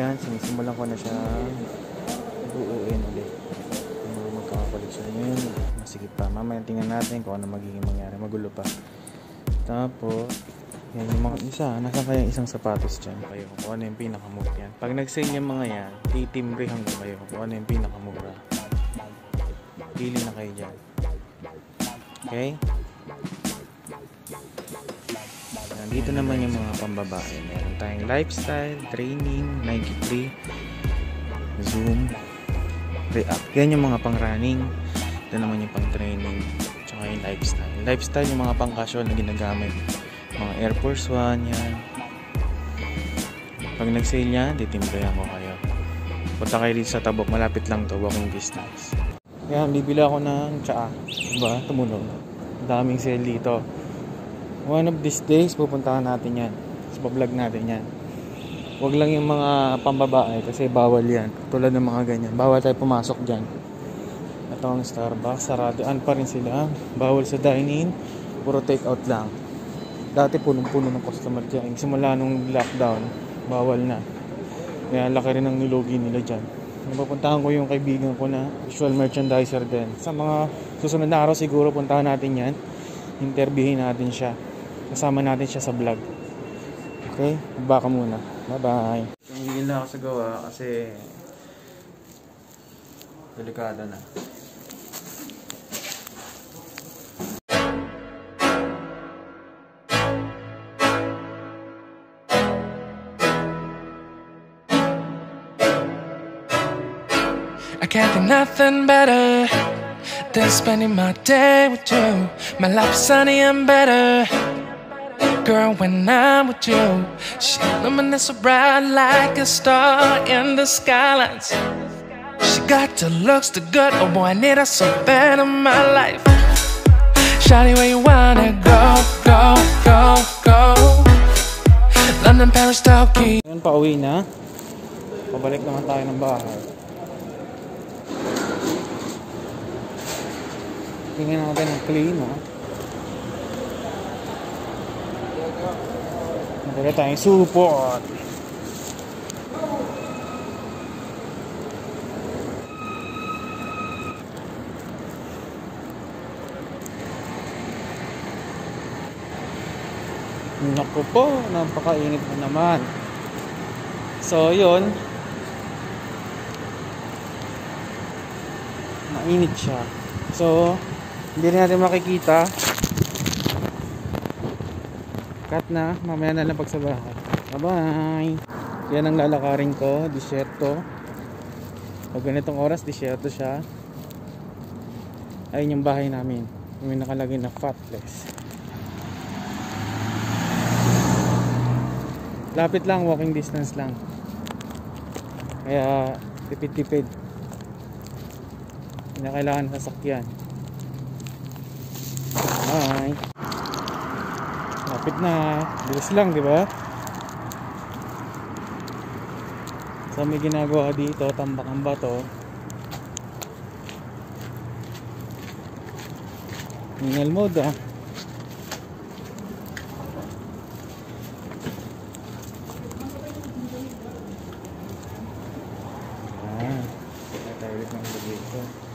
yan, sinisimulan ko na siya buuin ulit. Magkakakoleksyon ngayon, masigit pa. Mamaya tingnan natin kung ano magiging mangyari. Magulo pa. Tapos yan yung mga isa. Nasaan kaya isang sapatos dyan? Kayo kung ano yung pinakamura yan. Pag nag-sale yung mga yan, titimbrihan ko kayo kung ano yung pinakamura. Pili na kayo dyan. Okay? Dito naman yung mga pambabae. Meron tayong lifestyle, training, Nike Free, Zoom, React. Yan yung mga pang running. Ito naman yung pang training. Tsaka yung lifestyle. Lifestyle yung mga pang casual na ginagamit. Mga Air Force 1 yan. Pag nag-sale yan, titimbrihan ko kayo. Punta kayo dito sa Tabok. Malapit lang to, walking distance. Kaya bibili ako ng tsaa. Diba? Tumunog. Daming sale dito. One of these days, pupuntahan natin yan. Tapos vlog natin yan. Huwag lang yung mga pambabae kasi bawal yan. Tulad ng mga ganyan. Bawal tayo pumasok dyan. Ito ang Starbucks. Sarado. Ano pa rin sila. Bawal sa dine-in. Puro take out lang. Dati punong-puno ng customer dyan. Simula nung lockdown, bawal na. Kaya laki rin ang nilugi nila dyan. Napupuntahan ko yung kaibigan ko na visual merchandiser din. Sa mga susunod na araw siguro puntahan natin yan. Interviewin natin siya. Kasama natin siya sa vlog. Okay? Baka muna. Bye-bye. Tumigil na ako sa gawa kasi delikado na. I can't think nothing better than spending my day with you. My life is sunny and better, girl, when I'm with you. She illuminates so bright like a star in the skylines. She got the looks, the good, oh boy, I need her so bad in my life. Shawty, where you wanna go, go, go, go? London, Paris, Tokyo. Ngayon pauwi na. Pabalik naman tayo ng bahay. Tingnan natin ang klima. Maganda tayong support. Naku po, napakainit na naman. So yun, mainit siya. So hindi rin natin makikita. Cut na, mamaya na lang pag sa bahay. Bye bye. Yan ang lalakarin ko, disyerto. Pag ganitong oras, disyerto siya. Ayun yung bahay namin. May nakalagay na Fatless. Lapit lang, walking distance lang. Kaya tipid-tipid. Hindi na kailangan sasakyan. Bye. Lapit na. Bilis lang, di ba? So may ginagawa dito, tambak ang bato. Minal mode ah. Tayo ulit ng dito.